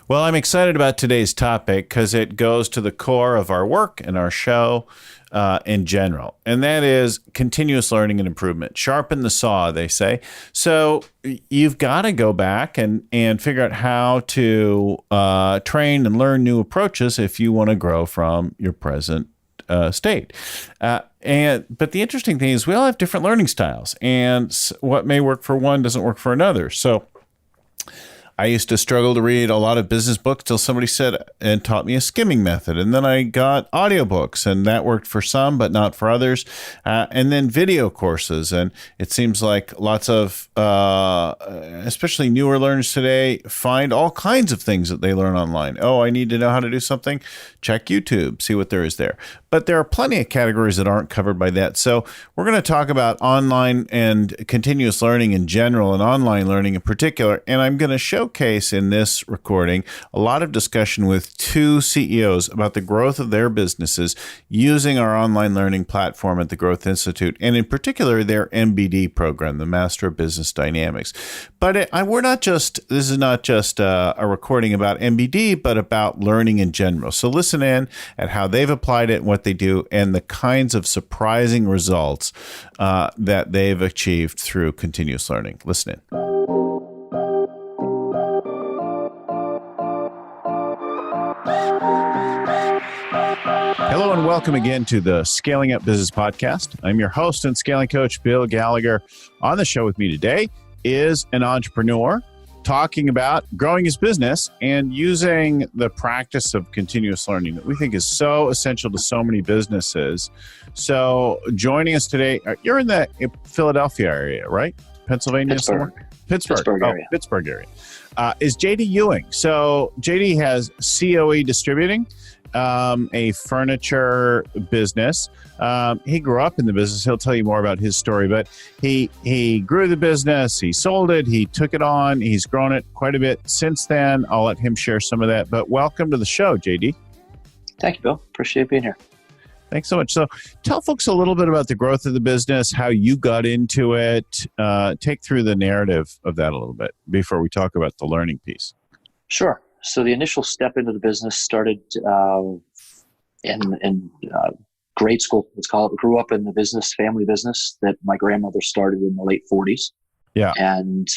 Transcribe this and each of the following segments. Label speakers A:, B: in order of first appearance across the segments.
A: Well, I'm excited about today's topic because it goes to the core of our work and our show in general, and that is continuous learning and improvement. Sharpen the saw, they say. So you've got to go back and figure out how to train and learn new approaches if you want to grow from your present state. But the interesting thing is we all have different learning styles, and what may work for one doesn't work for another. So I used to struggle to read a lot of business books till somebody said and taught me a skimming method. And then I got audiobooks, and that worked for some, but not for others. And then video courses. And it seems like lots of, especially newer learners today, find all kinds of things that they learn online. Oh, I need to know how to do something? Check YouTube, see what there is there. But there are plenty of categories that aren't covered by that. So we're going to talk about online and continuous learning in general and online learning in particular. And I'm going to showcase in this recording a lot of discussion with two CEOs about the growth of their businesses using our online learning platform at the Growth Institute, and in particular their MBD program, the Master of Business Dynamics. But this is not just a recording about MBD, but about learning in general. So listen in at how they've applied it and what they do and the kinds of surprising results that they've achieved through continuous learning. Listen in. Hello and welcome again to the Scaling Up Business Podcast. I'm your host and scaling coach, Bill Gallagher. On the show with me today is an entrepreneur talking about growing his business and using the practice of continuous learning that we think is so essential to so many businesses. So joining us today, you're in the Philadelphia area, right? Pennsylvania? Pittsburgh area. Pittsburgh area. Is JD Ewing. So JD has COE Distributing, a furniture business. He grew up in the business. He'll tell you more about his story, but he grew the business. He sold it. He took it on. He's grown it quite a bit since then. I'll let him share some of that, but welcome to the show, JD.
B: Thank you, Bill. Appreciate being here.
A: Thanks so much. So tell folks a little bit about the growth of the business, how you got into it. Take through the narrative of that a little bit before we talk about the learning piece.
B: Sure. So the initial step into the business started in grade school, let's call it. Grew up in the family business that my grandmother started in the late 40s.
A: Yeah.
B: And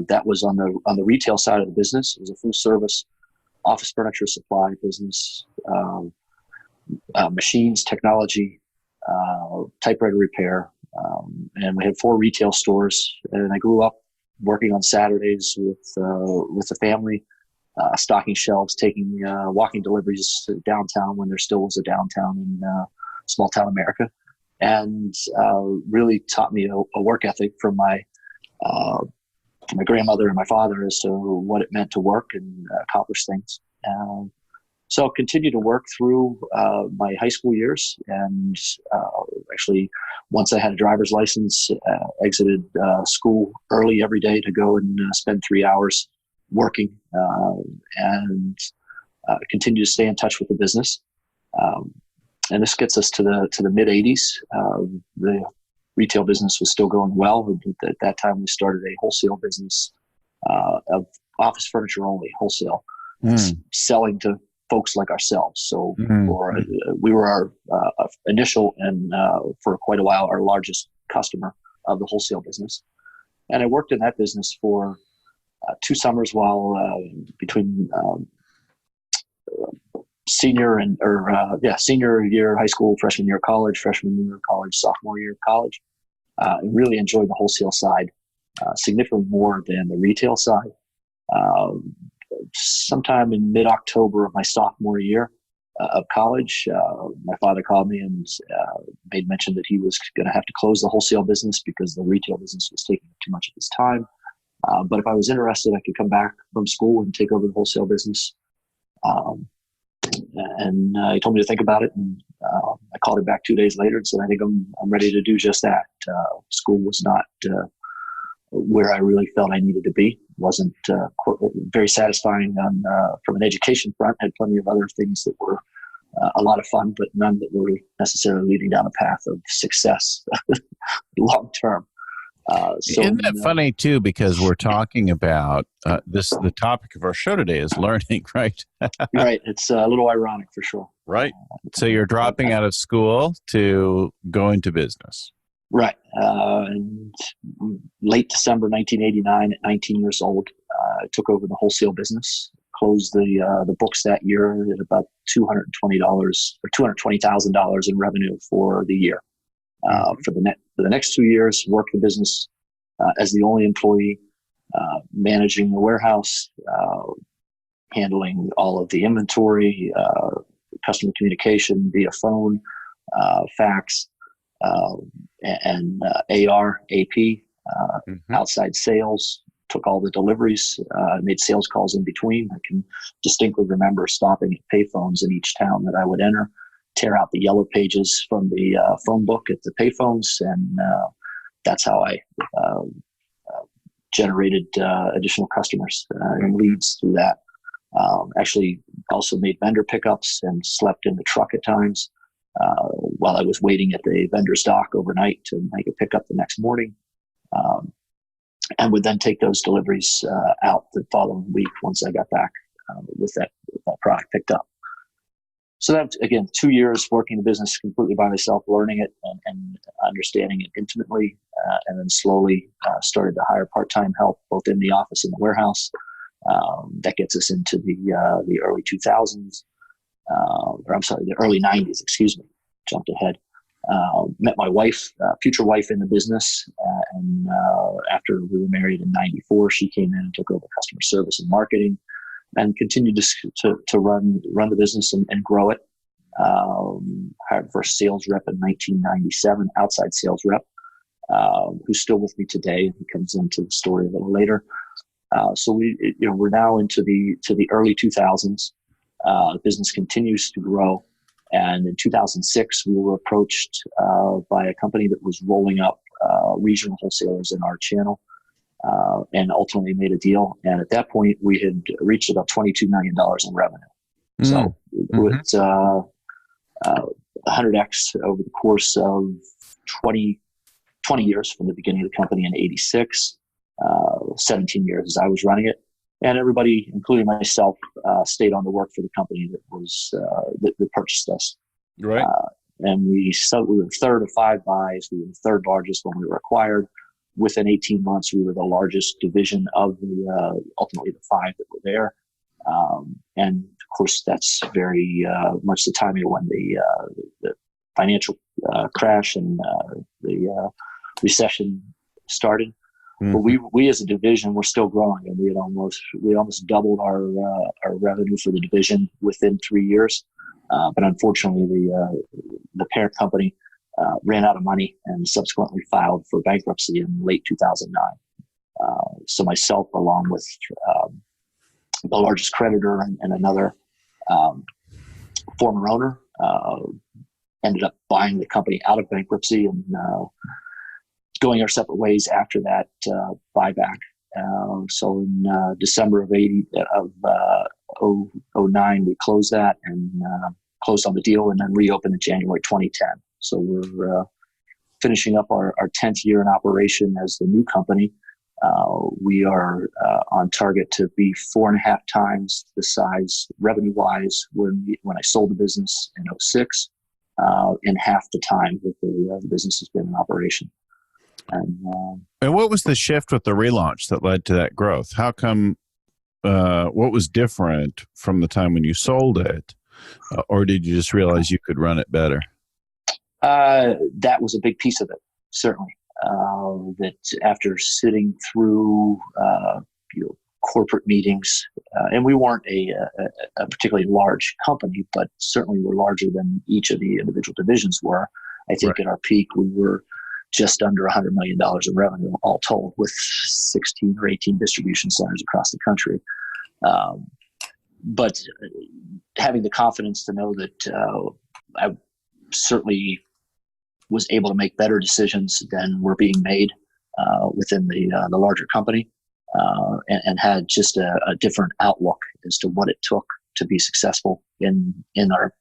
B: that was on the retail side of the business. It was a full service office furniture supply business, machines, technology, typewriter repair. And we had 4 retail stores. And I grew up working on Saturdays with the family, stocking shelves, taking walking deliveries to downtown when there still was a downtown in small town America, and really taught me a work ethic from my grandmother and my father as to what it meant to work and accomplish things. So I continued to work through my high school years, and actually once I had a driver's license, exited school early every day to go and spend 3 hours working, and continue to stay in touch with the business. And this gets us to the mid 80s. The retail business was still going well. At that time, we started a wholesale business of office furniture only, wholesale, selling to folks like ourselves. So we were our initial and for quite a while, our largest customer of the wholesale business. And I worked in that business for 2 summers while between senior year high school, freshman year of college, sophomore year of college. And really enjoyed the wholesale side significantly more than the retail side. Sometime in mid-October of my sophomore year of college, my father called me and made mention that he was going to have to close the wholesale business because the retail business was taking up too much of his time. But if I was interested, I could come back from school and take over the wholesale business. And he told me to think about it. And I called him back 2 days later and said, I think I'm ready to do just that. School was not where I really felt I needed to be. Wasn't very satisfying from an education front. Had plenty of other things that were a lot of fun, but none that were necessarily leading down a path of success long term.
A: Isn't that funny too? Because we're talking about the topic of our show today is learning, right?
B: Right. It's a little ironic for sure.
A: Right. So you're dropping out of school to go into business.
B: Right. And late December 1989, at 19 years old, I took over the wholesale business, closed the books that year at about $220 or $220,000 in revenue for the year. For the next 2 years, worked the business as the only employee, managing the warehouse, handling all of the inventory, customer communication via phone, fax, and AR, AP, outside sales, took all the deliveries, made sales calls in between. I can distinctly remember stopping at payphones in each town that I would enter, tear out the yellow pages from the phone book at the payphones, and that's how I generated additional customers and leads through that. Actually also made vendor pickups and slept in the truck at times while I was waiting at the vendor's dock overnight to make a pickup the next morning, and would then take those deliveries out the following week once I got back with that product picked up. So that, again, 2 years working the business completely by myself, learning it and understanding it intimately, and then slowly started to hire part-time help both in the office and the warehouse. That gets us into the early 2000s, the early 90s, excuse me, jumped ahead. Met my wife, future wife in the business, and after we were married in 94, she came in and took over customer service and marketing, and continued to run the business and grow it. Hired first sales rep in 1997, outside sales rep, who's still with me today. He comes into the story a little later. So we're now into the early 2000s. The business continues to grow, and in 2006 we were approached by a company that was rolling up regional wholesalers in our channel. And ultimately made a deal. And at that point, we had reached about $22 million in revenue. So it's 100x over the course of 20 years from the beginning of the company in 86, 17 years as I was running it. And everybody, including myself, stayed on to work for the company that purchased us.
A: Right.
B: And we were third of 5 buys. We were the third largest when we were acquired. Within 18 months, we were the largest division of ultimately the 5 that were there. And of course, that's very much the timing of when the financial crash and the recession started. But we as a division, we're still growing, and we almost doubled our revenue for the division within 3 years. But unfortunately, the parent company ran out of money and subsequently filed for bankruptcy in late 2009. So myself, along with the largest creditor and another former owner, ended up buying the company out of bankruptcy and going our separate ways after that buyback. So in December of 2009, we closed that and closed on the deal, and then reopened in January 2010. So we're finishing up our 10th year in operation as the new company. We are on target to be 4.5 times the size revenue-wise when I sold the business in 2006, in half the time that the business has been in operation. And
A: what was the shift with the relaunch that led to that growth? How come? What was different from the time when you sold it, or did you just realize you could run it better?
B: That was a big piece of it, certainly. That after sitting through corporate meetings, and we weren't a particularly large company, but certainly we're larger than each of the individual divisions were. I think At our peak we were just under $100 million in revenue, all told, with 16 or 18 distribution centers across the country. But having the confidence to know that I certainly was able to make better decisions than were being made within the larger company, and had just a different outlook as to what it took to be successful in our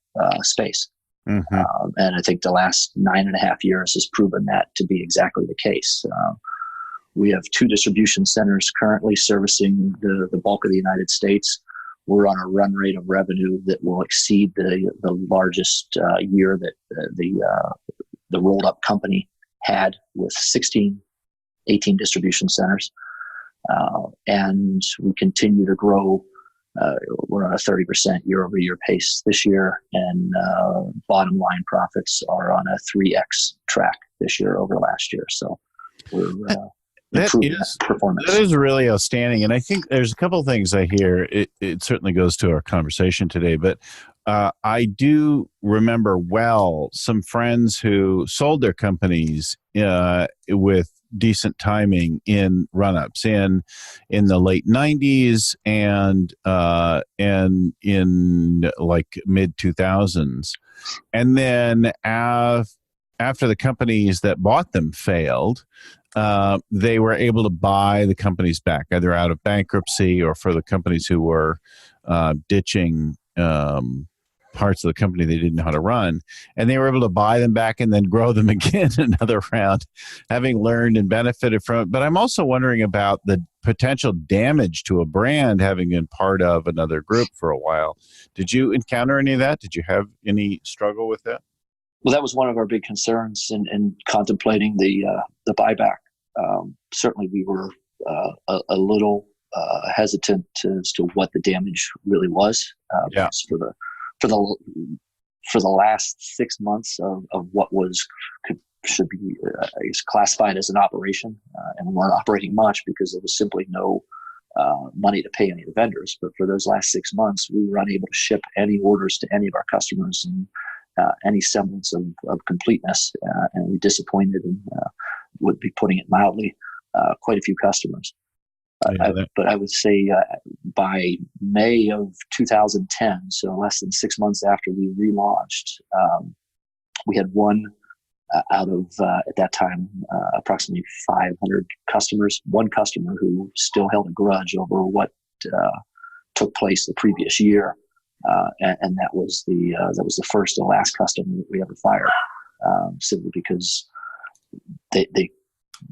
B: space. And I think the last 9.5 years has proven that to be exactly the case. We have 2 distribution centers currently servicing the bulk of the United States. We're on a run rate of revenue that will exceed the largest year that the rolled up company had, with 18 distribution centers. And we continue to grow. We're on a 30% year over year pace this year, and bottom line profits are on a 3x track this year over last year. So we're improving that performance.
A: That is really outstanding. And I think there's a couple of things I hear. It certainly goes to our conversation today, but I do remember well some friends who sold their companies with decent timing in run-ups in the late 90s and in like mid 2000s. And then after the companies that bought them failed, they were able to buy the companies back, either out of bankruptcy or for the companies who were ditching parts of the company they didn't know how to run. And they were able to buy them back and then grow them again another round, having learned and benefited from it. But I'm also wondering about the potential damage to a brand having been part of another group for a while. Did you encounter any of that? Did you have any struggle with that?
B: Well, that was one of our big concerns in contemplating the buyback. Certainly, we were a little hesitant as to what the damage really was. For the last 6 months of what should be classified as an operation, and we weren't operating much because there was simply no money to pay any of the vendors. But for those last 6 months, we were unable to ship any orders to any of our customers, and any semblance of completeness, and we disappointed, and would be putting it mildly, quite a few customers. But I would say by May of 2010, so less than 6 months after we relaunched, we had one out of, at that time, approximately 500 customers, one customer who still held a grudge over what took place the previous year. And that was the first and last customer that we ever fired, simply because they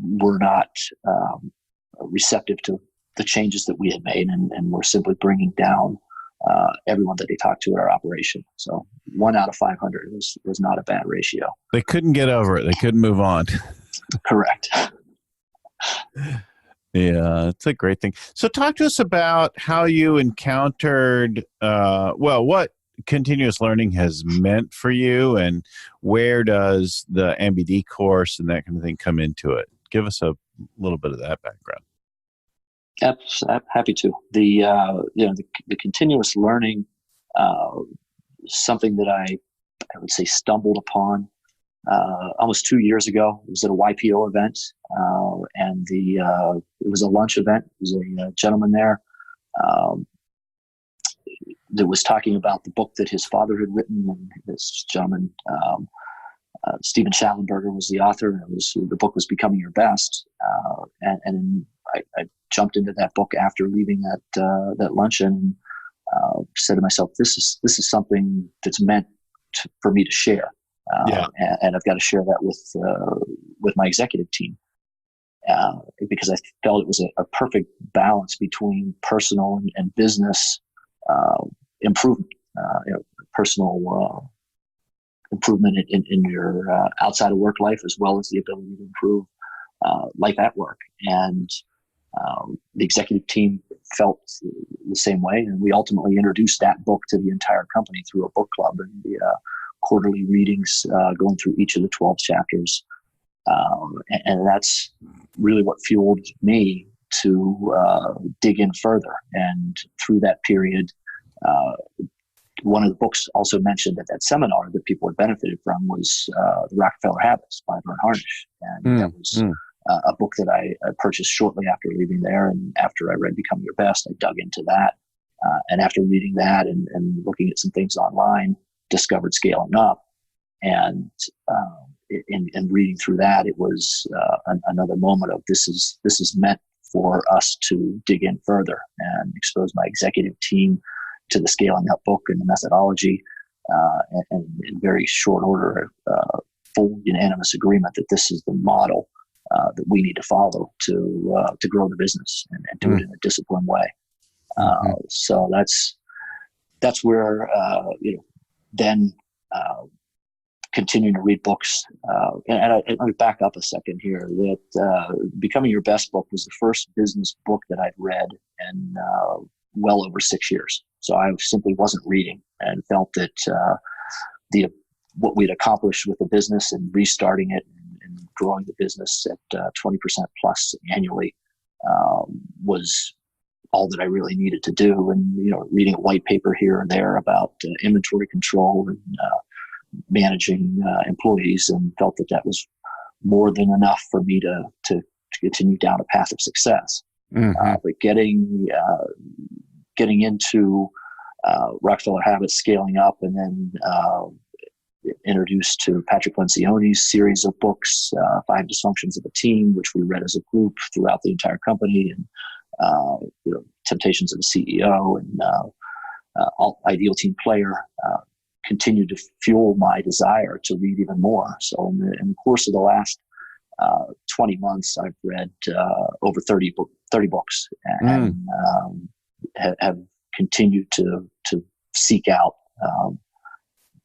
B: were not receptive to the changes that we had made, and were simply bringing down everyone that they talked to at our operation. So 1 out of 500 was not a bad ratio.
A: They couldn't get over it. They couldn't move on.
B: Correct.
A: Yeah, it's a great thing. So talk to us about how you encountered, what continuous learning has meant for you, and where does the MBD course and that kind of thing come into it? Give us a little bit of that background.
B: Happy to. The continuous learning, something that I would say stumbled upon almost 2 years ago. It was at a YPO event, and it was a lunch event. There was a gentleman there that was talking about the book that his father had written, and this gentleman, Stephen Schallenberger, was the author, and the book was Becoming Your Best. And I jumped into that book after leaving that luncheon, and said to myself, "This is something that's meant for me to share." And I've got to share that with my executive team, because I felt it was a perfect balance between personal and business improvement, personal improvement in your outside of work life, as well as the ability to improve life at work. And the executive team felt the same way, and we ultimately introduced that book to the entire company through a book club and the quarterly readings, going through each of the 12 chapters. And that's really what fueled me to dig in further. And through that period, one of the books also mentioned at that seminar that people had benefited from was The Rockefeller Habits by Vern Harnish. And that was a book that I purchased shortly after leaving there. And after I read Becoming Your Best, I dug into that. And after reading that and looking at some things online, discovered Scaling Up. And in reading through that, it was another moment of this is meant for us to dig in further and expose my executive team to the Scaling Up book and the methodology, and in very short order, full unanimous agreement that this is the model that we need to follow to grow the business and do it in a disciplined way. So that's where then continuing to read books. And let me back up a second here. That Becoming Your Best book was the first business book that I'd read in well over 6 years. So I simply wasn't reading, and felt that what we'd accomplished with the business and restarting it and growing the business at 20% plus annually was all that I really needed to do. And reading a white paper here and there about inventory control and managing employees, and felt that was more than enough for me to continue down a path of success. But getting into Rockefeller Habits, scaling up, and then introduced to Patrick Lencioni's series of books, 5 Dysfunctions of a Team, which we read as a group throughout the entire company, and Temptations of a CEO, and Ideal Team Player, continued to fuel my desire to read even more. So in the course of the last 20 months, I've read over 30 books, and have continued to seek out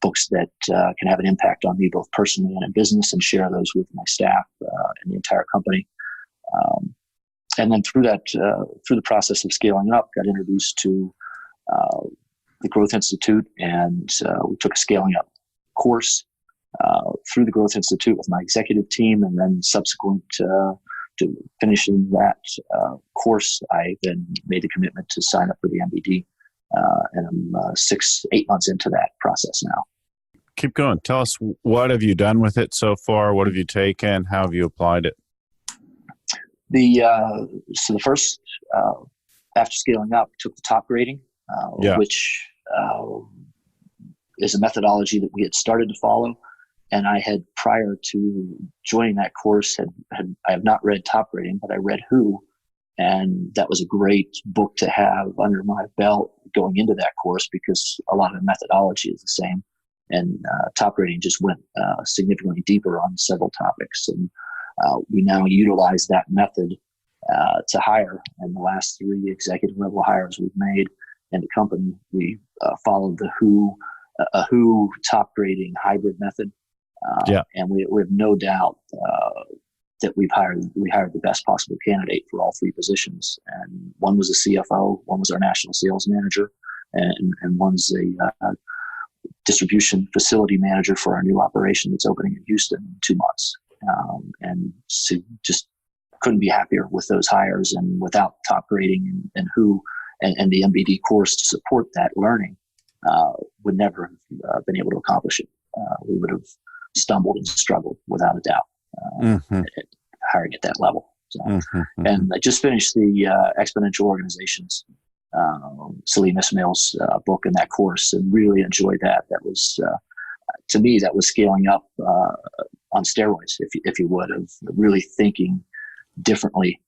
B: books that can have an impact on me both personally and in business, and share those with my staff and the entire company. And then through the process of scaling up, got introduced to the Growth Institute, and we took a scaling up course through the Growth Institute with my executive team, and then subsequent to finishing that course, I then made the commitment to sign up for the MBD, and I'm 8 months into that process now.
A: Keep going. Tell us, what have you done with it so far? What have you taken? How have you applied it?
B: So the first, after scaling up, took the top grading, which is a methodology that we had started to follow. And I had, prior to joining that course, I have not read Top Grading, but I read Who, and that was a great book to have under my belt going into that course, because a lot of the methodology is the same. And Top Grading just went significantly deeper on several topics, and we now utilize that method to hire. And the last 3 executive level hires we've made in the company, we followed the Who Top Grading hybrid method. And we have no doubt that we hired the best possible candidate for all 3 positions. And one was a CFO, one was our national sales manager, and one's a distribution facility manager for our new operation that's opening in Houston in 2 months. And so just couldn't be happier with those hires. And without Top Grading and Who and the MBD course to support that learning, would never have been able to accomplish it. We would have stumbled and struggled without a doubt hiring at that level. So, and I just finished the Exponential Organizations, Salim Ismail's book, in that course, and really enjoyed that. That was, to me, that was scaling up on steroids, if you would, of really thinking differently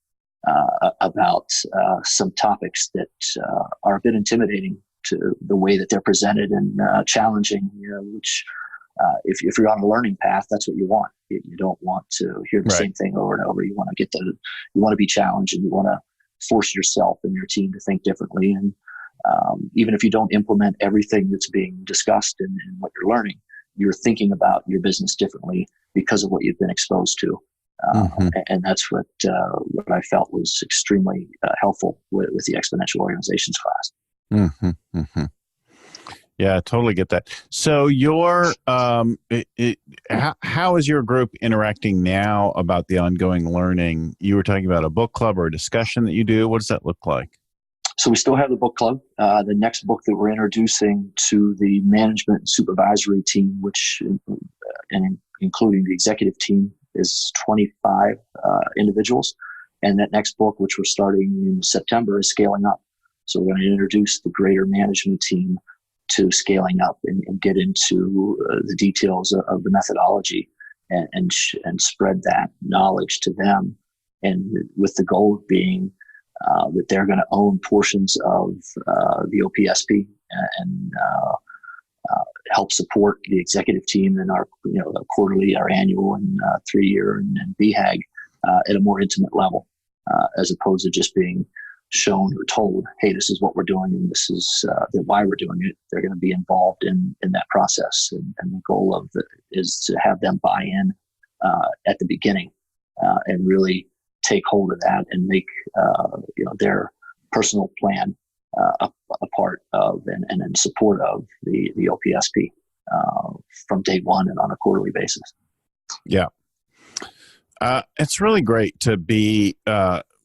B: about some topics that are a bit intimidating to the way that they're presented, and challenging, which if you're on a learning path, that's what you want. You don't want to hear the same thing over and over. You want to you want to be challenged, and you want to force yourself and your team to think differently. And even if you don't implement everything that's being discussed in what you're learning, you're thinking about your business differently because of what you've been exposed to. And that's what I felt was extremely helpful with the Exponential Organizations class.
A: Yeah, I totally get that. So your how is your group interacting now about the ongoing learning? You were talking about a book club or a discussion that you do. What does that look like?
B: So we still have the book club. The next book that we're introducing to the management and supervisory team, which and including the executive team, is 25 individuals. And that next book, which we're starting in September, is Scaling Up. So we're going to introduce the greater management team to scaling up and get into the details of the methodology and spread that knowledge to them, and with the goal of being that they're going to own portions of the OPSP and help support the executive team in our quarterly, our annual, and 3-year and BHAG at a more intimate level, as opposed to just being shown or told, hey, this is what we're doing and this is why we're doing it. They're going to be involved in that process. And the goal of it is to have them buy in at the beginning and really take hold of that and make their personal plan a part of and in support of the OPSP from day one and on a quarterly basis.
A: Yeah. It's really great to be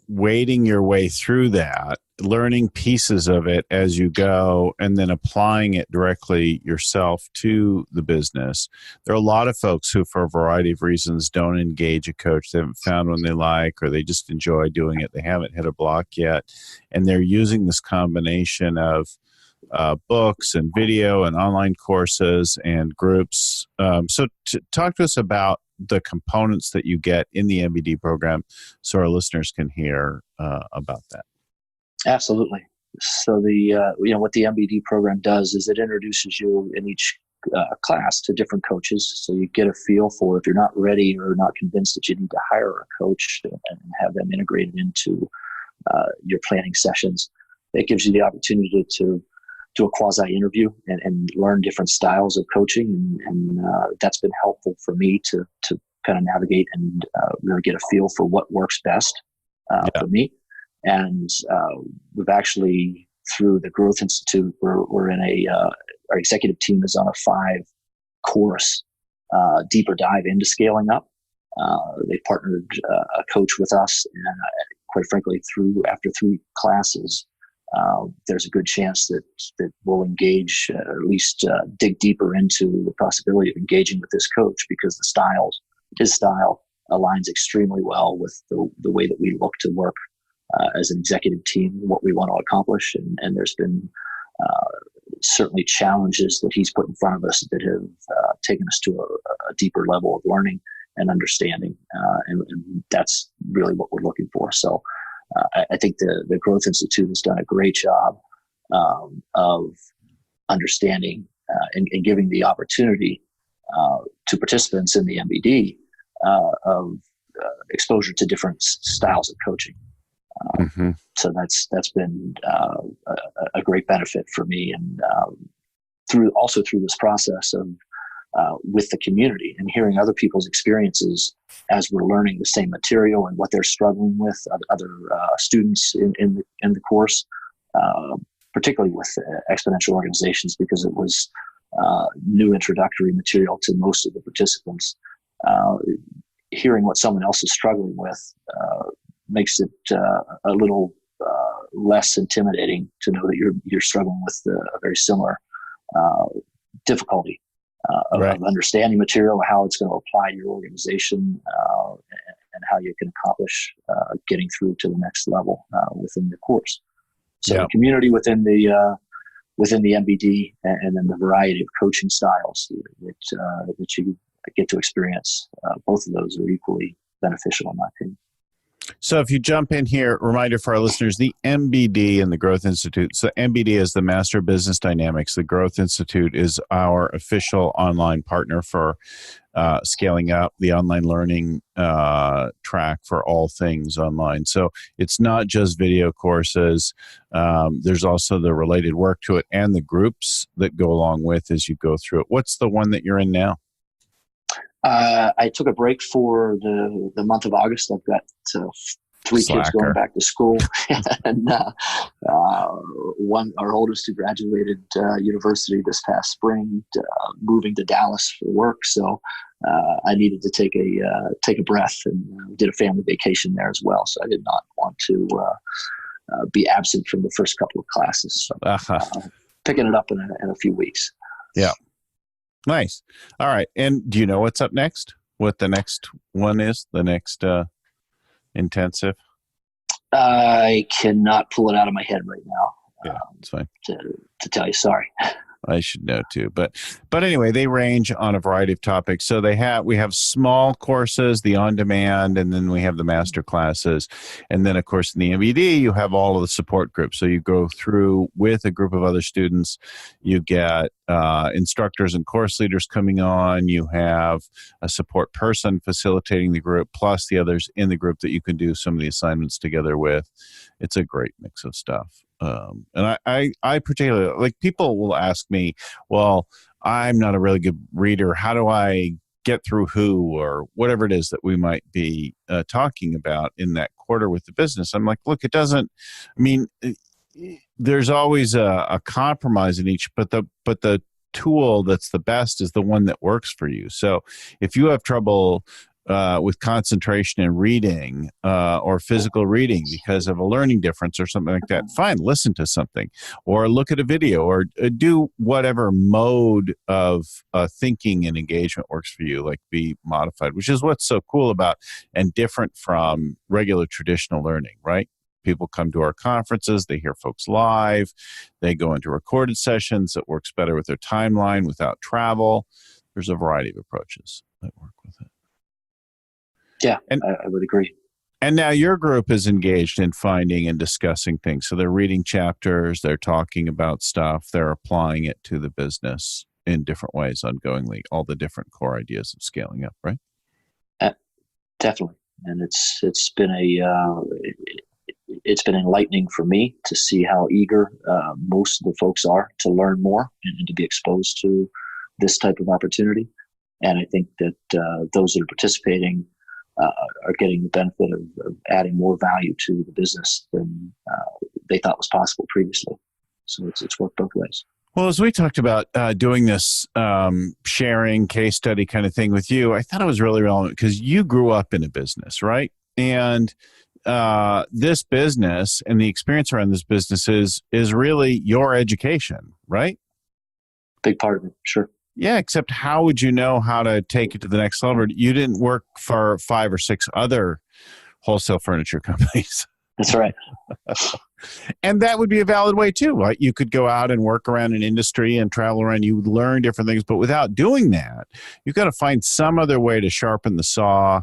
A: wading your way through that, learning pieces of it as you go, and then applying it directly yourself to the business. There are a lot of folks who, for a variety of reasons, don't engage a coach. They haven't found one they like, or they just enjoy doing it. They haven't hit a block yet. And they're using this combination of books and video and online courses and groups. So talk to us about the components that you get in the MBD program so our listeners can hear about that.
B: Absolutely. So what the MBD program does is it introduces you in each class to different coaches. So you get a feel for if you're not ready or not convinced that you need to hire a coach and have them integrated into your planning sessions. It gives you the opportunity to do a quasi interview and learn different styles of coaching. And that's been helpful for me to kind of navigate and really get a feel for what works best for me. And we've actually, through the Growth Institute, we're in our executive team is on a 5-course deeper dive into scaling up. They partnered a coach with us, and quite frankly, after 3 classes, there's a good chance that we'll engage, at least dig deeper into the possibility of engaging with this coach, because his style aligns extremely well with the way that we look to work as an executive team, what we want to accomplish. And there's been certainly challenges that he's put in front of us that have taken us to a deeper level of learning and understanding. And that's really what we're looking for. So I think the Growth Institute has done a great job of understanding and giving the opportunity to participants in the MBD of exposure to different styles of coaching. So that's been a great benefit for me, and through this process of with the community and hearing other people's experiences as we're learning the same material and what they're struggling with, other students in the course, particularly with exponential organizations, because it was new introductory material to most of the participants. Hearing what someone else is struggling with makes it a little less intimidating to know that you're struggling with a very similar difficulty of understanding material, how it's going to apply to your organization, and how you can accomplish getting through to the next level within the course. So the community within the MBD, and then the variety of coaching styles that you get to experience, both of those are equally beneficial in my opinion.
A: So if you jump in here, reminder for our listeners, the MBD and the Growth Institute. So MBD is the Master of Business Dynamics. The Growth Institute is our official online partner for scaling up the online learning track for all things online. So it's not just video courses. There's also the related work to it and the groups that go along with as you go through it. What's the one that you're in now?
B: I took a break for the month of August. I've got 3 kids going back to school, and our oldest who graduated university this past spring, moving to Dallas for work. So I needed to take a breath, and did a family vacation there as well. So I did not want to be absent from the first couple of classes. So picking it up in a few weeks.
A: Yeah. Nice. All right. And do you know what's up next? What the next one is? The next intensive?
B: I cannot pull it out of my head right now.
A: Yeah, it's fine.
B: To tell you, sorry.
A: I should know too, but anyway, they range on a variety of topics. So we have small courses, the on demand, and then we have the master classes, and then of course in the MVD you have all of the support groups. So you go through with a group of other students. You get instructors and course leaders coming on. You have a support person facilitating the group, plus the others in the group that you can do some of the assignments together with. It's a great mix of stuff. And I particularly, like, people will ask me, well, I'm not a really good reader. How do I get through who or whatever it is that we might be talking about in that quarter with the business? I'm like, look, it doesn't, I mean, there's always a compromise in each, but the tool that's the best is the one that works for you. So if you have trouble with concentration in reading or physical reading because of a learning difference or something like that, fine, listen to something or look at a video or do whatever mode of thinking and engagement works for you, like be modified, which is what's so cool about and different from regular traditional learning, right? People come to our conferences, they hear folks live, they go into recorded sessions that works better with their timeline without travel. There's a variety of approaches that work with it.
B: Yeah, and I would agree.
A: And now your group is engaged in finding and discussing things. So they're reading chapters, they're talking about stuff, they're applying it to the business in different ways ongoingly, all the different core ideas of scaling up, right?
B: Definitely. And it's been enlightening for me to see how eager most of the folks are to learn more and to be exposed to this type of opportunity. And I think that those that are participating are getting the benefit of adding more value to the business than they thought was possible previously. So it's worked both ways.
A: Well, as we talked about doing this sharing case study kind of thing with you, I thought it was really relevant because you grew up in a business, right? And this business and the experience around this business is really your education, right?
B: Big part of it, sure.
A: Yeah, except how would you know how to take it to the next level? You didn't work for 5 or 6 other wholesale furniture companies.
B: That's right.
A: And that would be a valid way too, right? You could go out and work around an industry and travel around. You would learn different things, but without doing that, you've got to find some other way to sharpen the saw,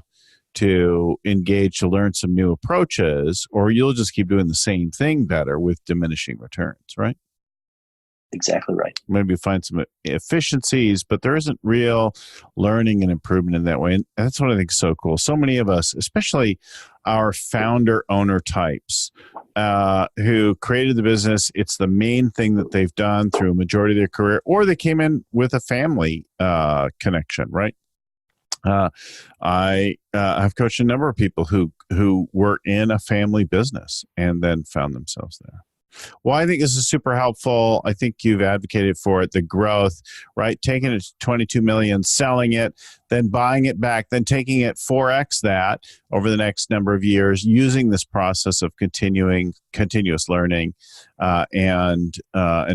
A: to engage, to learn some new approaches, or you'll just keep doing the same thing better with diminishing returns, right?
B: Exactly right.
A: Maybe find some efficiencies, but there isn't real learning and improvement in that way. And that's what I think is so cool. So many of us, especially our founder owner types who created the business, it's the main thing that they've done through a majority of their career, or they came in with a family connection, right? I've coached a number of people who were in a family business and then found themselves there. Well, I think this is super helpful. I think you've advocated for it, the growth, right? Taking it to 22 million, selling it, then buying it back, then taking it 4x that over the next number of years, using this process of continuous learning and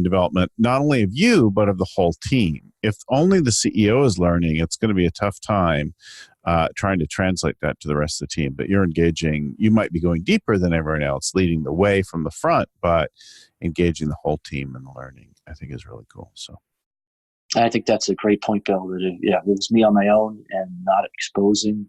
A: development, not only of you, but of the whole team. If only the CEO is learning, it's going to be a tough time trying to translate that to the rest of the team. But you're engaging, you might be going deeper than everyone else, leading the way from the front, but engaging the whole team in the learning, I think is really cool. So
B: I think that's a great point, Bill, that it was me on my own and not exposing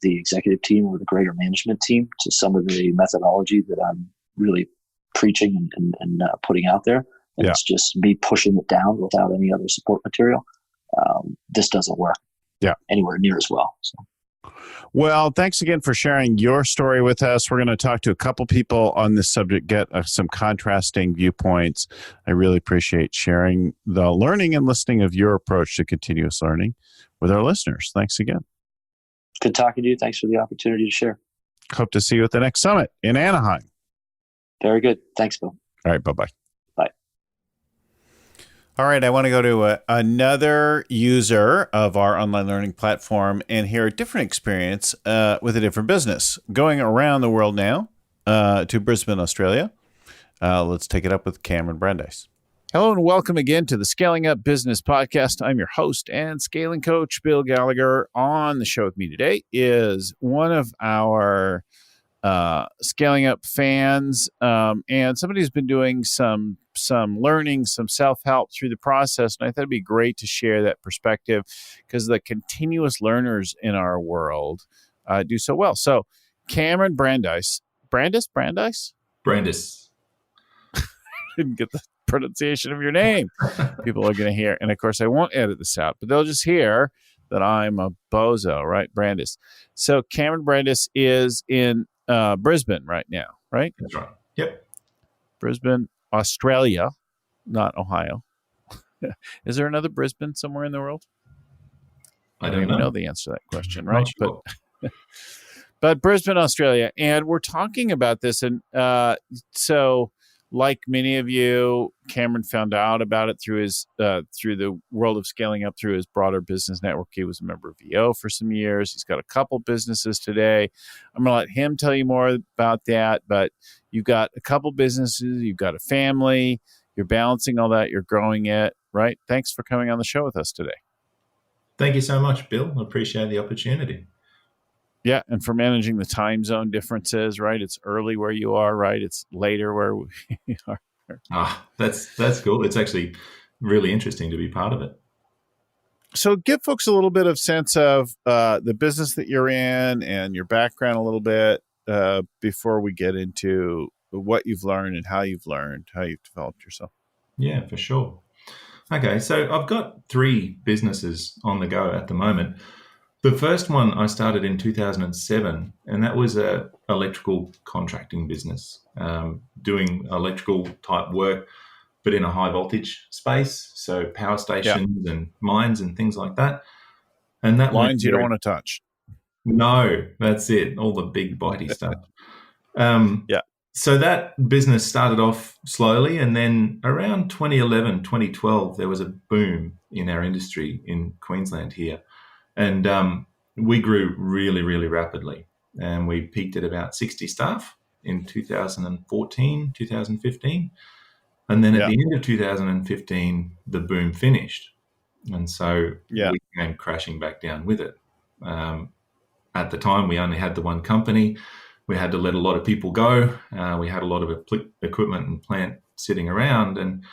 B: the executive team or the greater management team to some of the methodology that I'm really preaching and putting out there. And It's just me pushing it down without any other support material. This doesn't work anywhere near as well. So.
A: Well, thanks again for sharing your story with us. We're going to talk to a couple people on this subject, get some contrasting viewpoints. I really appreciate sharing the learning and listening of your approach to continuous learning with our listeners. Thanks again.
B: Good talking to you. Thanks for the opportunity to share.
A: Hope to see you at the next summit in Anaheim.
B: Very good. Thanks, Bill.
A: All right. Bye-bye.
B: Bye.
A: All right, I want to go to another user of our online learning platform and hear a different experience with a different business. Going around the world now to Brisbane, Australia. Let's take it up with Cameron Brandis. Hello and welcome again to the Scaling Up Business Podcast. I'm your host and scaling coach, Bill Gallagher. On the show with me today is one of our Scaling Up fans and somebody who's been doing some some learning, some self-help through the process. And I thought it'd be great to share that perspective because the continuous learners in our world do so well. So Cameron Brandis?
C: Brandis.
A: Didn't get the pronunciation of your name. People are going to hear. And of course, I won't edit this out, but they'll just hear that I'm a bozo, right? Brandis. So Cameron Brandis is in Brisbane right now, right?
C: That's right. Yep.
A: Brisbane, Australia, not Ohio. Is there another Brisbane somewhere in the world?
C: I don't even
A: know the answer to that question, right?
C: Sure.
A: But Brisbane, Australia. And we're talking about this. And so like many of you, Cameron found out about it through his through the world of scaling up through his broader business network. He was a member of VO for some years. He's got a couple businesses today. I'm going to let him tell you more about that. But you've got a couple businesses, you've got a family, you're balancing all that, you're growing it, right? Thanks for coming on the show with us today.
C: Thank you so much, Bill. I appreciate the opportunity.
A: Yeah, and for managing the time zone differences, right? It's early where you are, right? It's later where we are.
C: That's cool. It's actually really interesting to be part of it.
A: So give folks a little bit of sense of the business that you're in and your background a little bit before we get into what you've learned and how you've developed yourself.
C: Yeah, for sure. Okay, so I've got 3 businesses on the go at the moment. The first one I started in 2007, and that was a electrical contracting business, doing electrical type work, but in a high voltage space, so power stations and mines and things like that. And that
A: lines you don't want to touch.
C: No, that's it. All the big bitey stuff.
A: Yeah.
C: So that business started off slowly, and then around 2011, 2012, there was a boom in our industry in Queensland here. And we grew really, really rapidly. And we peaked at about 60 staff in 2014, 2015. And then at the end of 2015, the boom finished. And so we came crashing back down with it. At the time, we only had the one company. We had to let a lot of people go. We had a lot of equipment and plant sitting around. And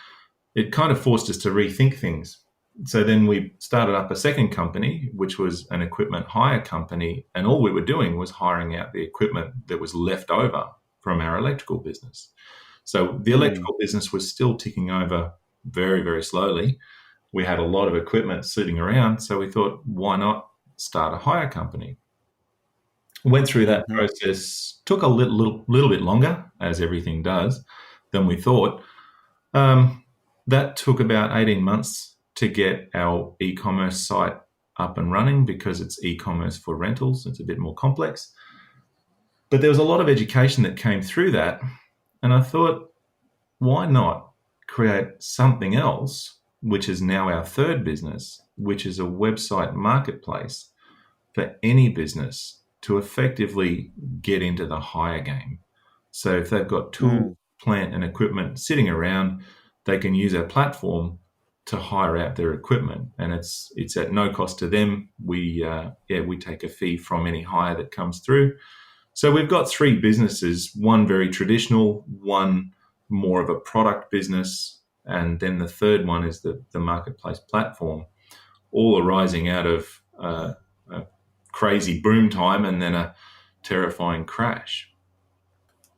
C: it kind of forced us to rethink things. So then we started up a second company, which was an equipment hire company. And all we were doing was hiring out the equipment that was left over from our electrical business. So the electrical business was still ticking over very, very slowly. We had a lot of equipment sitting around. So we thought, why not start a hire company? Went through that process, took a little bit longer, as everything does, than we thought. That took about 18 months to get our e-commerce site up and running because it's e-commerce for rentals. It's a bit more complex. But there was a lot of education that came through that. And I thought, why not create something else, which is now our third business, which is a website marketplace for any business to effectively get into the hire game. So if they've got tools, plant and equipment sitting around, they can use our platform to hire out their equipment, and it's at no cost to them. We take a fee from any hire that comes through. So we've got 3 businesses, one very traditional, one more of a product business, and then the third one is the marketplace platform, all arising out of a crazy boom time and then a terrifying crash.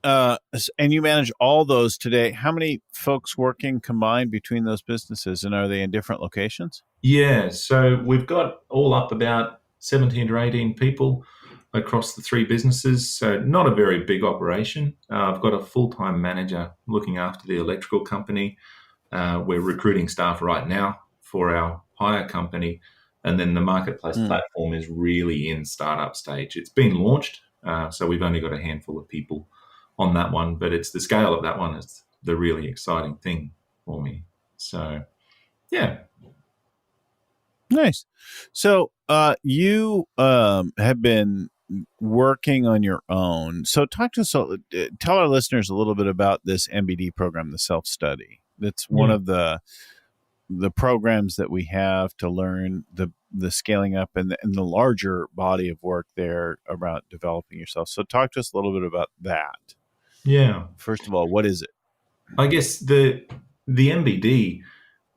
A: And you manage all those today. How many folks working combined between those businesses, and are they in different locations?
C: Yeah, so we've got all up about 17 or 18 people across the 3 businesses. So not a very big operation. I've got a full-time manager looking after the electrical company. We're recruiting staff right now for our hire company. And then the marketplace platform is really in startup stage. It's been launched, so we've only got a handful of people on that one, but it's the scale of that one is the really exciting thing for me. So, yeah.
A: Nice. So you have been working on your own. So talk to us, tell our listeners a little bit about this MBD program, the self-study. That's one of the programs that we have to learn the scaling up and the larger body of work there about developing yourself. So talk to us a little bit about that.
C: Yeah.
A: First of all, what is it?
C: I guess the the MBD,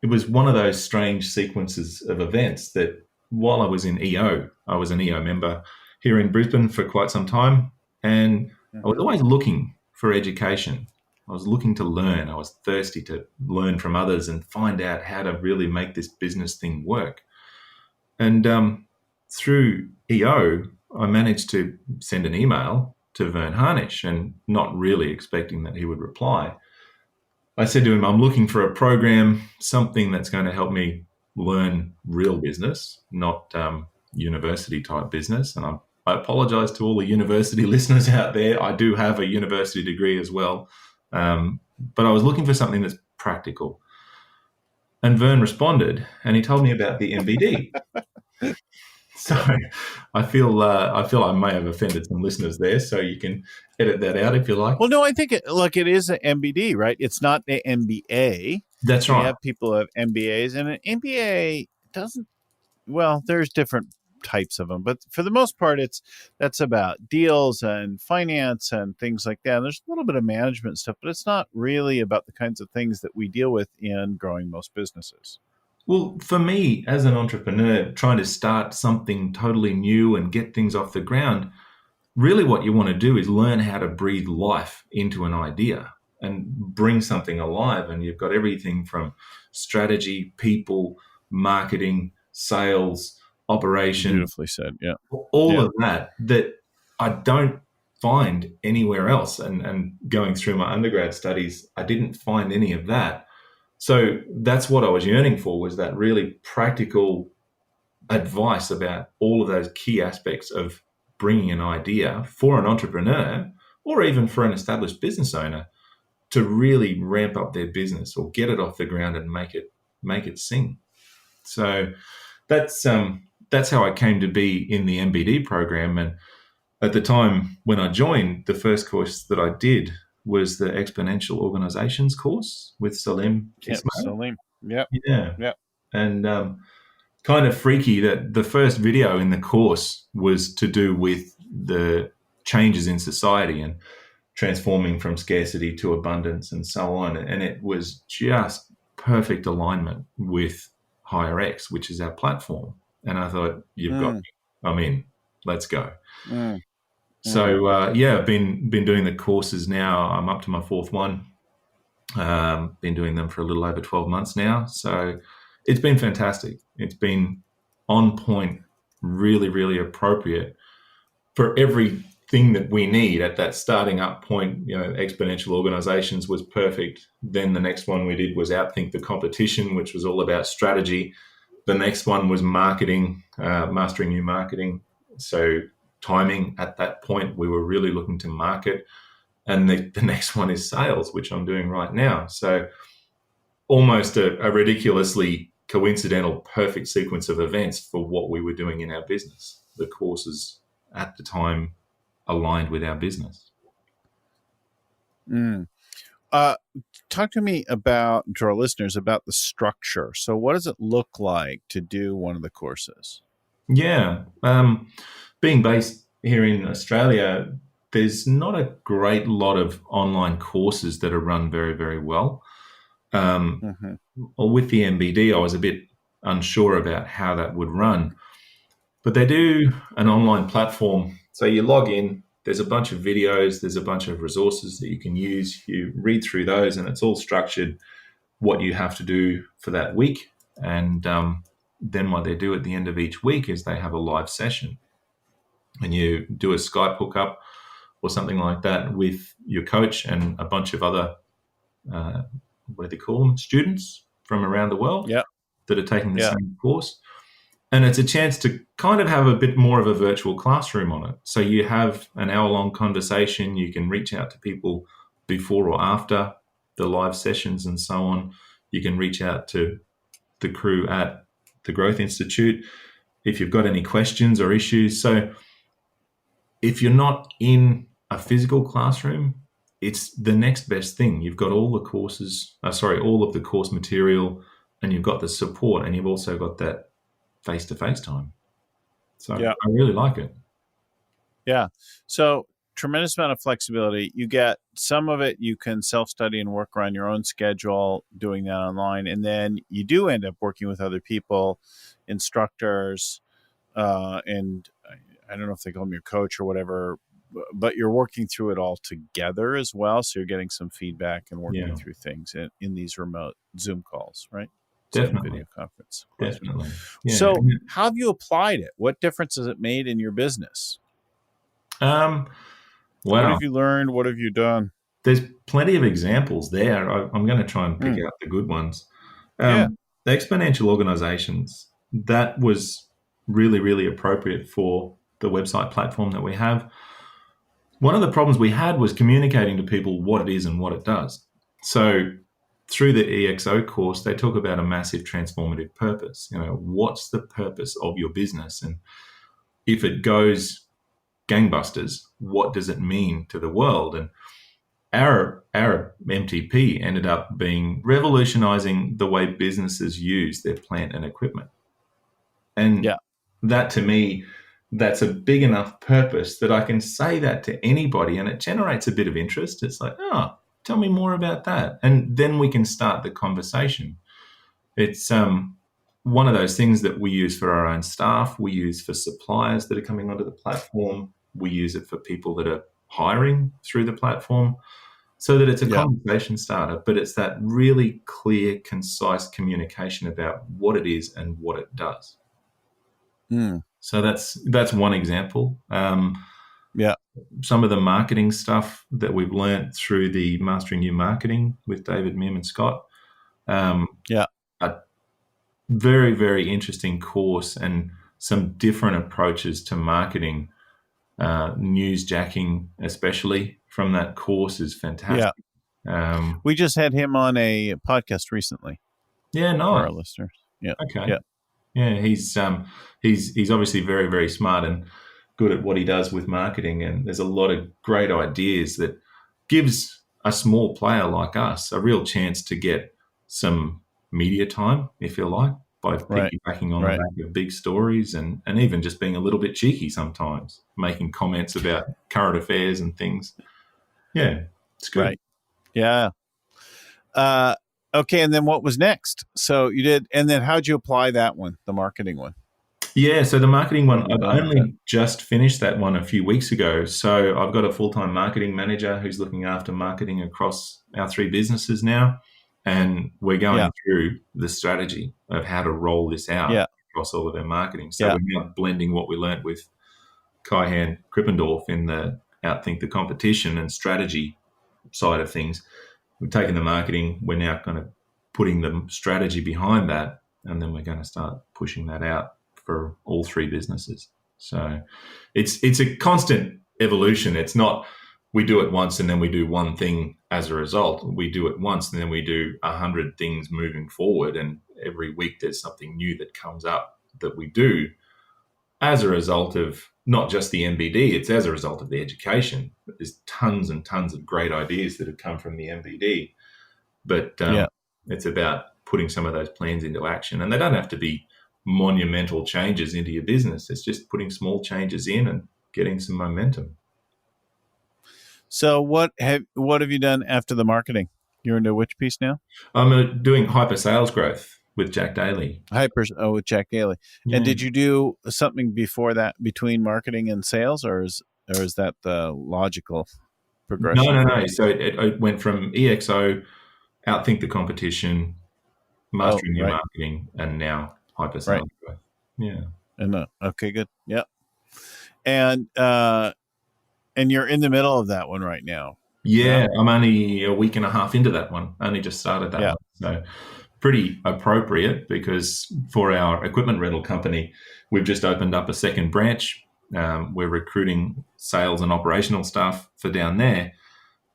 C: it was one of those strange sequences of events that while I was in EO, I was an EO member here in Brisbane for quite some time, and I was
A: Mhm.
C: always looking for education. I was looking to learn. I was thirsty to learn from others and find out how to really make this business thing work. And through EO, I managed to send an email to Vern Harnish and not really expecting that he would reply. I said to him, I'm looking for a program, something that's going to help me learn real business, not university type business. And I apologize to all the university listeners out there. I do have a university degree as well. But I was looking for something that's practical. And Vern responded and he told me about the MBD. So I feel I may have offended some listeners there. So you can edit that out if you like.
A: Well, no, I think it is an MBD, right? It's not the MBA.
C: That's
A: We
C: right.
A: have people who have MBAs, and an MBA doesn't. Well, there's different types of them, but for the most part, that's about deals and finance and things like that. And there's a little bit of management stuff, but it's not really about the kinds of things that we deal with in growing most businesses.
C: Well, for me as an entrepreneur, trying to start something totally new and get things off the ground, really what you want to do is learn how to breathe life into an idea and bring something alive. And you've got everything from strategy, people, marketing, sales, operations,
A: Beautifully said. Yeah.
C: all
A: Yeah.
C: of that I don't find anywhere else. And going through my undergrad studies, I didn't find any of that. So that's what I was yearning for, was that really practical advice about all of those key aspects of bringing an idea for an entrepreneur or even for an established business owner to really ramp up their business or get it off the ground and make it sing. So that's how I came to be in the MBD program. And at the time when I joined, the first course that I did was the Exponential Organizations course with Salim
A: Yep.
C: Ismail.
A: Salim. Yep.
C: Yeah.
A: Yep.
C: And kind of freaky that the first video in the course was to do with the changes in society and transforming from scarcity to abundance and so on. And it was just perfect alignment with Higher X, which is our platform. And I thought, you've got me. I'm in. Let's go. So I've been doing the courses now. I'm up to my fourth one. Been doing them for a little over 12 months now. So it's been fantastic. It's been on point, really, really appropriate for everything that we need at that starting up point. Exponential Organizations was perfect. Then the next one we did was Outthink the Competition, which was all about strategy. The next one was marketing, mastering new marketing. So timing at that point, we were really looking to market. And the next one is sales, which I'm doing right now. So almost a ridiculously coincidental, perfect sequence of events for what we were doing in our business. The courses at the time aligned with our business.
A: Talk to me to our listeners about the structure. So what does it look like to do one of the courses?
C: Yeah. Being based here in Australia, there's not a great lot of online courses that are run very, very well. With the MBD, I was a bit unsure about how that would run. But they do an online platform. So you log in, there's a bunch of videos, there's a bunch of resources that you can use. You read through those and it's all structured what you have to do for that week. And then what they do at the end of each week is they have a live session. And you do a Skype hookup or something like that with your coach and a bunch of other, what do they call them, students from around the world that are taking the same course. And it's a chance to kind of have a bit more of a virtual classroom on it. So you have an hour-long conversation. You can reach out to people before or after the live sessions and so on. You can reach out to the crew at the Growth Institute if you've got any questions or issues. So if you're not in a physical classroom, it's the next best thing. You've got all the courses, all of the course material, and you've got the support, and you've also got that face-to-face time. So I really like it.
A: Yeah. So tremendous amount of flexibility. You get some of it, you can self-study and work around your own schedule doing that online. And then you do end up working with other people, instructors, and I don't know if they call them your coach or whatever, but you're working through it all together as well. So you're getting some feedback and working
C: Yeah,
A: through things in these remote Zoom calls, right? Zoom
C: definitely.
A: video conference.
C: Definitely. Yeah.
A: So how have you applied it? What difference has it made in your business?
C: Um,
A: What
C: wow.
A: have you learned? What have you done?
C: There's plenty of examples there. I'm going to try and pick
A: Mm.
C: out the good ones.
A: Yeah.
C: The exponential organizations, that was really, really appropriate for the website platform that we have. One of the problems we had was communicating to people what it is and what it does. So through the EXO course, they talk about a massive transformative purpose. What's the purpose of your business? And if it goes gangbusters, what does it mean to the world? And our MTP ended up being revolutionizing the way businesses use their plant and equipment. And
A: Yeah.
C: that, to me, that's a big enough purpose that I can say that to anybody, and it generates a bit of interest. It's like, oh, tell me more about that. And then we can start the conversation. It's one of those things that we use for our own staff. We use for suppliers that are coming onto the platform. We use it for people that are hiring through the platform, so that it's a conversation starter, but it's that really clear, concise communication about what it is and what it does.
A: Mm.
C: So that's one example.
A: Yeah.
C: Some of the marketing stuff that we've learned through the Mastering New Marketing with David Mim and Scott. A very, very interesting course, and some different approaches to marketing. Newsjacking, especially from that course, is fantastic.
A: Yeah. We just had him on a podcast recently.
C: Yeah, nice.
A: For our listeners. Yeah.
C: Okay.
A: Yeah.
C: Yeah, he's obviously very, very smart and good at what he does with marketing, and there's a lot of great ideas that gives a small player like us a real chance to get some media time, if you like, by piggybacking on the back of big stories, and even just being a little bit cheeky sometimes, making comments about current affairs and things. Yeah, it's good.
A: Right. Yeah. Okay, and then what was next? So you did, and then how'd you apply that one, the marketing one?
C: Yeah, so the marketing one, I've only just finished that one a few weeks ago. So I've got a full-time marketing manager who's looking after marketing across our three businesses now. And we're going through the strategy of how to roll this out across all of our marketing. So we're now blending what we learnt with Kaihan Krippendorf in the Outthink the Competition and strategy side of things. We've taken the marketing, we're now kind of putting the strategy behind that, and then we're going to start pushing that out for all three businesses. So it's a constant evolution. It's not we do it once and then we do one thing as a result. We do it once and then we do 100 things moving forward, and every week there's something new that comes up that we do as a result of not just the MBD, it's as a result of the education. There's tons and tons of great ideas that have come from the MBD, but it's about putting some of those plans into action. And they don't have to be monumental changes into your business. It's just putting small changes in and getting some momentum.
A: So what have you done after the marketing? You're into which piece now?
C: I'm doing hyper sales growth with Jack Daly.
A: With Jack Daly. Yeah. And did you do something before that between marketing and sales, or is that the logical progression?
C: No. So it went from EXO, Outthink the Competition, Mastering New Marketing, and now hyper sales growth. Yeah.
A: And okay, good. Yeah. And you're in the middle of that one right now.
C: Yeah, I'm only a week and a half into that one. Only just started that one. So pretty appropriate, because for our equipment rental company, we've just opened up a second branch. We're recruiting sales and operational staff for down there,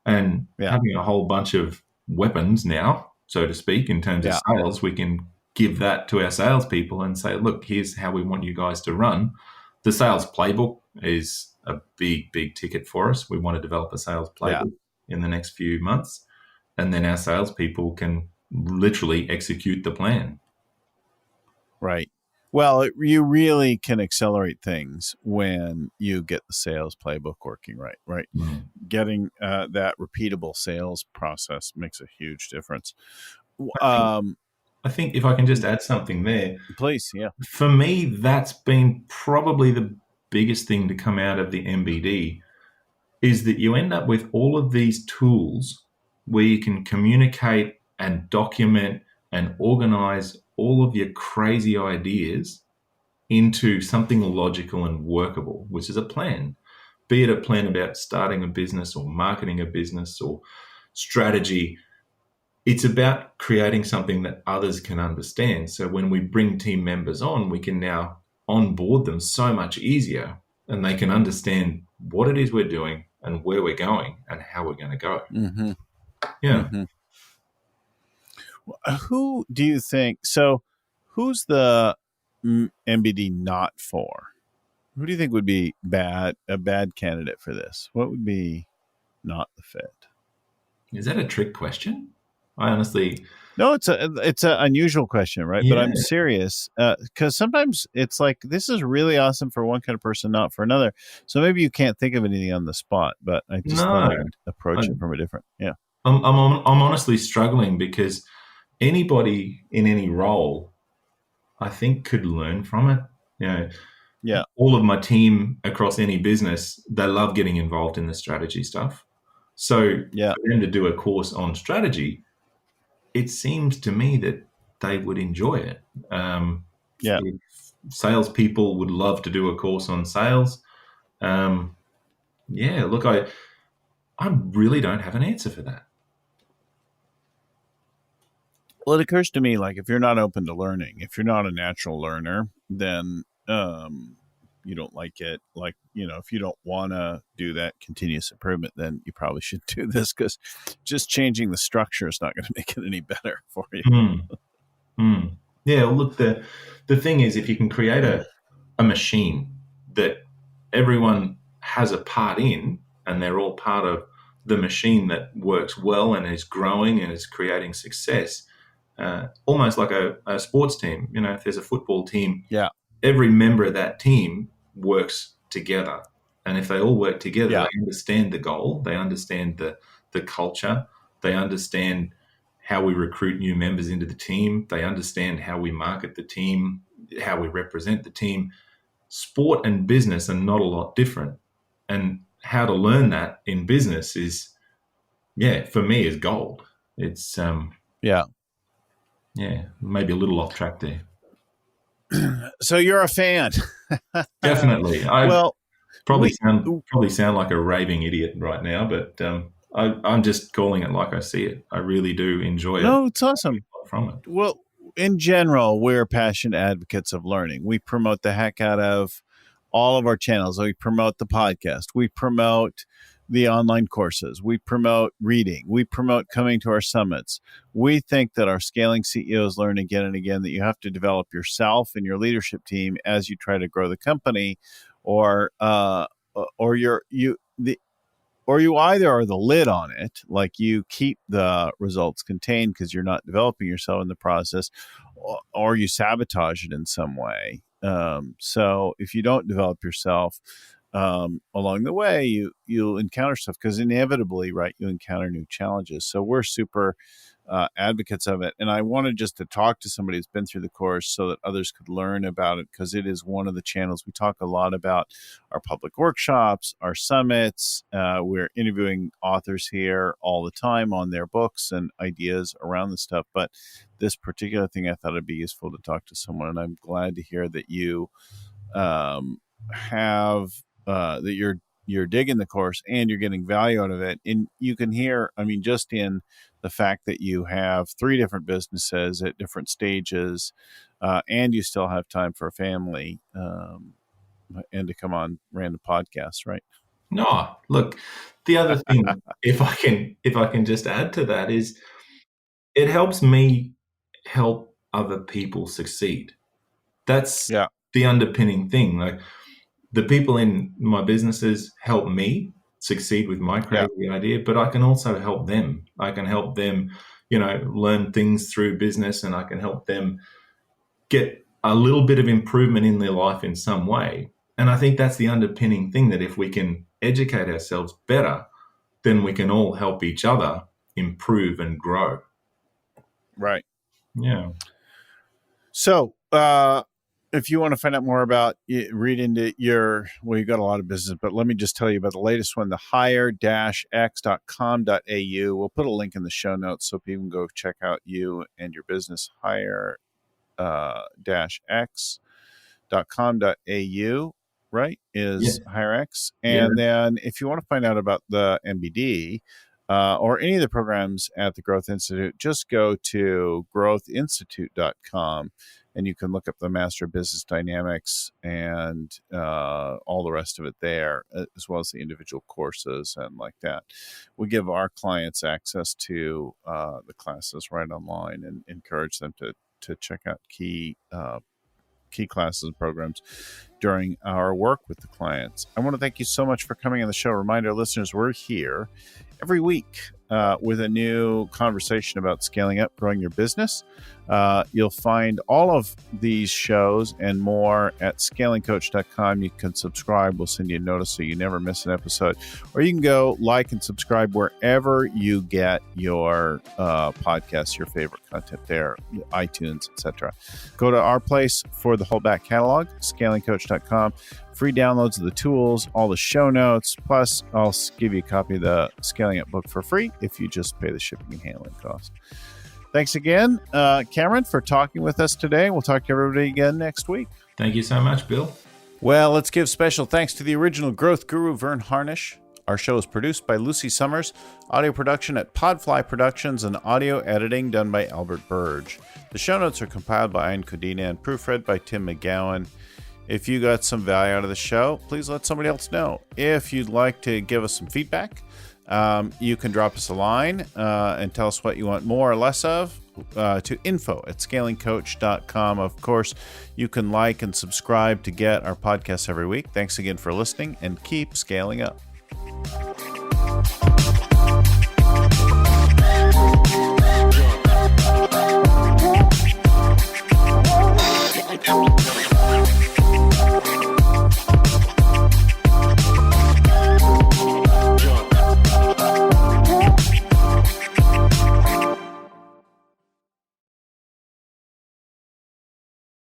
C: and having a whole bunch of weapons now, so to speak, in terms of sales, we can give that to our salespeople and say, look, here's how we want you guys to run. The sales playbook is a big, big ticket for us. We want to develop a sales playbook in the next few months, and then our salespeople can literally execute the plan.
A: Right. Well, you really can accelerate things when you get the sales playbook working right.
C: Mm.
A: Getting that repeatable sales process makes a huge difference.
C: I think, I think if I can just add something there,
A: Please, yeah.
C: for me, that's been probably the biggest thing to come out of the MBD is that you end up with all of these tools where you can communicate and document and organize all of your crazy ideas into something logical and workable, which is a plan, be it a plan about starting a business or marketing a business or strategy. It's about creating something that others can understand. So when we bring team members on, we can now onboard them so much easier and they can understand what it is we're doing and where we're going and how we're going to go.
A: Mm-hmm.
C: Yeah.
A: Mm-hmm. Who do you think? So, who's the MBD not for? Who do you think would be a bad candidate for this? What would be not the fit?
C: Is that a trick question? I honestly,
A: No, it's a unusual question, right? But
C: yeah,
A: I'm serious because sometimes it's like this is really awesome for one kind of person, not for another. So maybe you can't think of anything on the spot, but I just thought
C: no.
A: I'd approach it from a different. Yeah.
C: I'm honestly struggling because anybody in any role, I think, could learn from it. You know,
A: Yeah.
C: all of my team across any business, they love getting involved in the strategy stuff. So
A: Yeah.
C: for them to do a course on strategy, it seems to me that they would enjoy it.
A: Yeah.
C: If salespeople would love to do a course on sales. Yeah, look, I really don't have an answer for that.
A: Well, it occurs to me like if you're not open to learning, if you're not a natural learner, then you don't like it. Like, if you don't want to do that continuous improvement, then you probably should do this because just changing the structure is not going to make it any better for you.
C: Yeah, well, look, the thing is, if you can create a machine that everyone has a part in and they're all part of the machine that works well and is growing and is creating success, almost like a sports team. If there's a football team,
A: Yeah.
C: every member of that team works together. And if they all work together,
A: Yeah.
C: they understand the goal, they understand the culture, they understand how we recruit new members into the team, they understand how we market the team, how we represent the team. Sport and business are not a lot different. And how to learn that in business is, for me, is gold. It's maybe a little off track there.
A: So you're a fan.
C: Definitely. I
A: Well,
C: probably sound like a raving idiot right now, but I'm just calling it like I see it. I really do enjoy it.
A: No, it's awesome.
C: From it.
A: Well, in general, we're passionate advocates of learning. We promote the heck out of all of our channels. We promote the podcast. We promote the online courses. We promote reading. We promote coming to our summits. We think that our scaling CEOs learn again and again that you have to develop yourself and your leadership team as you try to grow the company, or you either are the lid on it, like you keep the results contained because you're not developing yourself in the process, or you sabotage it in some way. So if you don't develop yourself along the way, you'll encounter stuff because inevitably, right, you encounter new challenges. So we're super advocates of it. And I wanted just to talk to somebody who's been through the course so that others could learn about it, because it is one of the channels. We talk a lot about our public workshops, our summits. We're interviewing authors here all the time on their books and ideas around the stuff. But this particular thing, I thought it'd be useful to talk to someone. And I'm glad to hear that you that you're digging the course and you're getting value out of it. And you can hear, just in the fact that you have 3 different businesses at different stages, and you still have time for a family, and to come on random podcasts, right?
C: No, look, the other thing, if I can just add to that, is it helps me help other people succeed. That's the underpinning thing. Like, the people in my businesses help me succeed with my crazy idea, but I can also help them. I can help them, learn things through business, and I can help them get a little bit of improvement in their life in some way. And I think that's the underpinning thing, that if we can educate ourselves better, then we can all help each other improve and grow.
A: Right.
C: Yeah.
A: So, if you want to find out more about it, read into you've got a lot of business, but let me just tell you about the latest one, the hire-x.com.au. We'll put a link in the show notes so people can go check out you and your business, hire-x.com.au, right? Is HireX. And then if you want to find out about the MBD, or any of the programs at the Growth Institute, just go to growthinstitute.com and you can look up the Master of Business Dynamics and all the rest of it there, as well as the individual courses and like that. We give our clients access to the classes right online and encourage them to check out key classes and programs during our work with the clients. I want to thank you so much for coming on the show. Reminder, listeners, we're here every week with a new conversation about scaling up, growing your business. You'll find all of these shows and more at scalingcoach.com. You can subscribe. We'll send you a notice so you never miss an episode. Or you can go like and subscribe wherever you get your podcasts, your favorite content there, iTunes, etc. Go to our place for the whole back catalog, scalingcoach.com. Free downloads of the tools, all the show notes. Plus, I'll give you a copy of the Scaling Up book for free if you just pay the shipping and handling cost. Thanks again, Cameron, for talking with us today. We'll talk to everybody again next week.
C: Thank you so much, Bill.
A: Well, let's give special thanks to the original growth guru, Vern Harnish. Our show is produced by Lucy Summers, audio production at Podfly Productions, and audio editing done by Albert Burge. The show notes are compiled by Ian Codina and proofread by Tim McGowan. If you got some value out of the show, please let somebody else know. If you'd like to give us some feedback, you can drop us a line and tell us what you want more or less of to info@scalingcoach.com. Of course, you can like and subscribe to get our podcasts every week. Thanks again for listening, and keep scaling up.